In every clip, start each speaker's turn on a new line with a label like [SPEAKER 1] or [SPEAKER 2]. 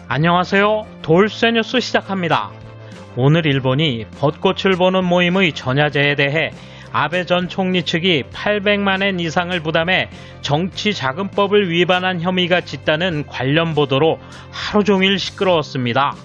[SPEAKER 1] 안녕하세요. 돌쇠 뉴스 시작합니다. 오늘 일본이 벚꽃을 보는 모임의 전야제에 대해 아베 전 총리 측이 800만 엔 이상을 부담해 정치자금법을 위반한 혐의가 짙다는 관련 보도로 하루 종일 시끄러웠습니다.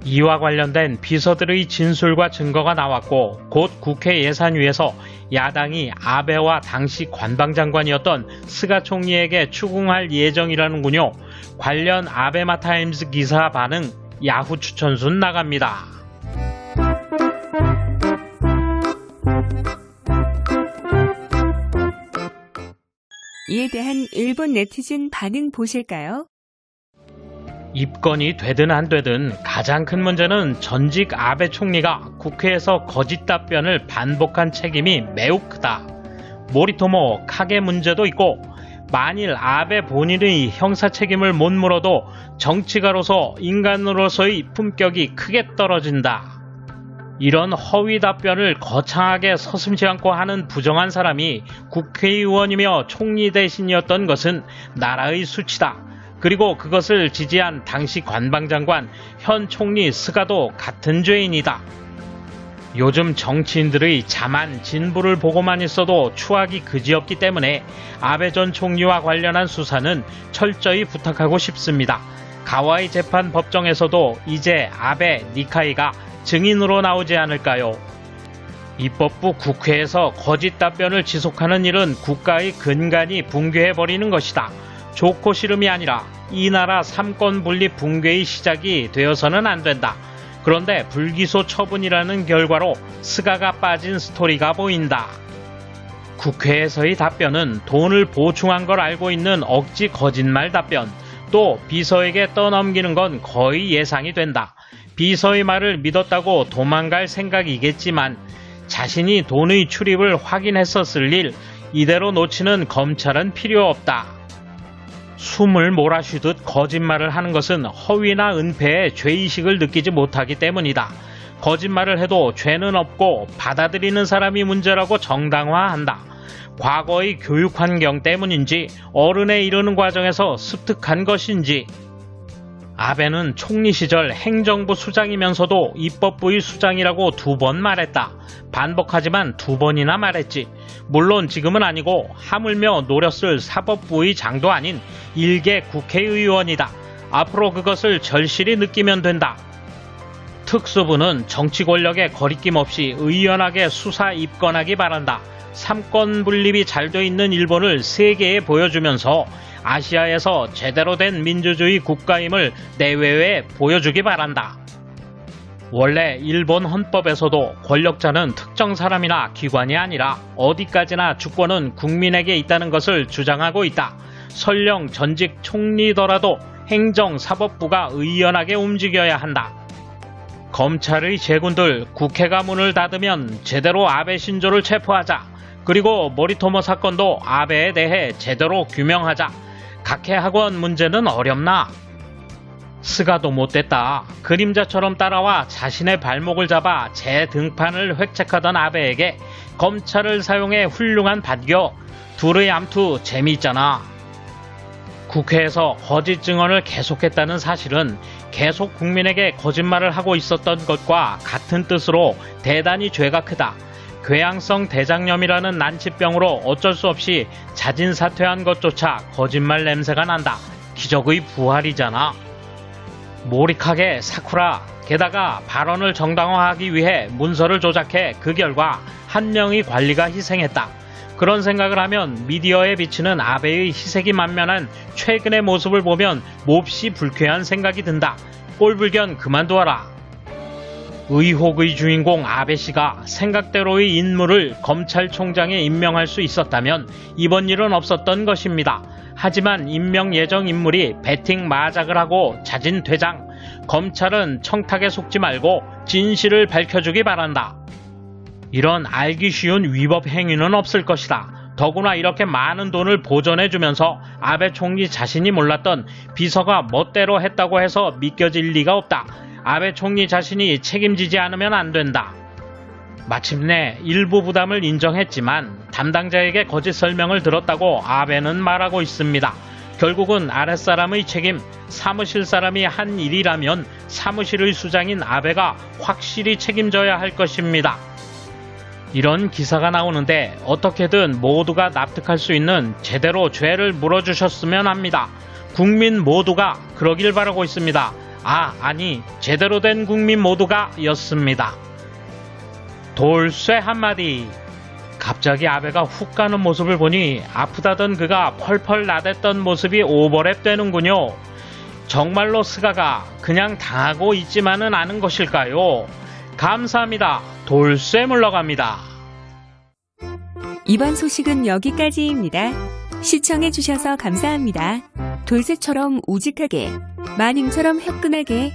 [SPEAKER 1] 이와 관련된 비서들의 진술과 증거가 나왔고 곧 국회 예산위에서 야당이 아베와 당시 관방장관이었던 스가 총리에게 추궁할 예정이라는군요. 관련 아베마타임스 기사 반응 야후 추천순 나갑니다.
[SPEAKER 2] 이에 대한 일본 네티즌 반응 보실까요?
[SPEAKER 1] 입건이 되든 안 되든 가장 큰 문제는 전직 아베 총리가 국회에서 거짓 답변을 반복한 책임이 매우 크다. 모리토모 카게 문제도 있고 만일 아베 본인의 형사 책임을 못 물어도 정치가로서 인간으로서의 품격이 크게 떨어진다. 이런 허위 답변을 거창하게 서슴지 않고 하는 부정한 사람이 국회의원이며 총리 대신이었던 것은 나라의 수치다. 그리고 그것을 지지한 당시 관방장관 현 총리 스가도 같은 죄인이다. 요즘 정치인들의 자만 진부를 보고만 있어도 추하기 그지없기 때문에 아베 전 총리와 관련한 수사는 철저히 부탁하고 싶습니다. 가와이 재판 법정에서도 이제 아베 니카이가 증인으로 나오지 않을까요? 입법부 국회에서 거짓 답변을 지속하는 일은 국가의 근간이 붕괴해버리는 것이다. 좋고 싫음이 아니라 이 나라 삼권 분립 붕괴의 시작이 되어서는 안 된다. 그런데 불기소 처분이라는 결과로 스가가 빠진 스토리가 보인다. 국회에서의 답변은 돈을 보충한 걸 알고 있는 억지 거짓말 답변, 또 비서에게 떠넘기는 건 거의 예상이 된다. 비서의 말을 믿었다고 도망갈 생각이겠지만 자신이 돈의 출입을 확인했었을 일, 이대로 놓치는 검찰은 필요 없다. 숨을 몰아쉬듯 거짓말을 하는 것은 허위나 은폐에 죄의식을 느끼지 못하기 때문이다. 거짓말을 해도 죄는 없고 받아들이는 사람이 문제라고 정당화한다. 과거의 교육 환경 때문인지 어른에 이르는 과정에서 습득한 것인지. 아베는 총리 시절 행정부 수장이면서도 입법부의 수장이라고 2번 말했다. 반복하지만 2번이나 말했지. 물론 지금은 아니고 하물며 노렸을 사법부의 장도 아닌 일개 국회의원이다. 앞으로 그것을 절실히 느끼면 된다. 특수부는 정치 권력에 거리낌 없이 의연하게 수사 입건하기 바란다. 삼권 분립이 잘 돼 있는 일본을 세계에 보여주면서 아시아에서 제대로 된 민주주의 국가임을 내외에 보여주기 바란다. 원래 일본 헌법에서도 권력자는 특정 사람이나 기관이 아니라 어디까지나 주권은 국민에게 있다는 것을 주장하고 있다. 설령 전직 총리더라도 행정사법부가 의연하게 움직여야 한다. 검찰의 제군들 국회가 문을 닫으면 제대로 아베 신조를 체포하자. 그리고 모리토모 사건도 아베에 대해 제대로 규명하자. 각해학원 문제는 어렵나? 스가도 못됐다. 그림자처럼 따라와 자신의 발목을 잡아 제 등판을 획책하던 아베에게 검찰을 사용해 훌륭한 반겨. 둘의 암투 재미있잖아. 국회에서 거짓 증언을 계속했다는 사실은 계속 국민에게 거짓말을 하고 있었던 것과 같은 뜻으로 대단히 죄가 크다. 궤양성 대장염이라는 난치병으로 어쩔 수 없이 자진 사퇴한 것조차 거짓말 냄새가 난다. 기적의 부활이잖아. 모리카게 사쿠라, 게다가 발언을 정당화하기 위해 문서를 조작해 그 결과 한 명의 관리가 희생했다. 그런 생각을 하면 미디어에 비치는 아베의 희색이 만면한 최근의 모습을 보면 몹시 불쾌한 생각이 든다. 꼴불견 그만두어라. 의혹의 주인공 아베씨가 생각대로의 인물을 검찰총장에 임명할 수 있었다면 이번 일은 없었던 것입니다. 하지만 임명 예정 인물이 배팅 마작을 하고 자진 퇴장. 검찰은 청탁에 속지 말고 진실을 밝혀주기 바란다. 이런 알기 쉬운 위법 행위는 없을 것이다. 더구나 이렇게 많은 돈을 보전해주면서 아베 총리 자신이 몰랐던 비서가 멋대로 했다고 해서 믿겨질 리가 없다. 아베 총리 자신이 책임지지 않으면 안 된다. 마침내 일부 부담을 인정했지만 담당자에게 거짓 설명을 들었다고 아베는 말하고 있습니다. 결국은 아랫사람의 책임, 사무실 사람이 한 일이라면 사무실의 수장인 아베가 확실히 책임져야 할 것입니다. 이런 기사가 나오는데 어떻게든 모두가 납득할 수 있는 제대로 죄를 물어주셨으면 합니다. 국민 모두가 그러길 바라고 있습니다. 아니 제대로 된 국민 모두가 였습니다. 돌쇠 한마디. 갑자기 아베가 훅 가는 모습을 보니 아프다던 그가 펄펄 나댔던 모습이 오버랩 되는군요. 정말로 스가가 그냥 당하고 있지만은 않은 것일까요? 감사합니다. 돌쇠 물러갑니다.
[SPEAKER 2] 이번 소식은 여기까지입니다. 시청해주셔서 감사합니다. 돌쇠처럼 우직하게, 마님처럼 화끈하게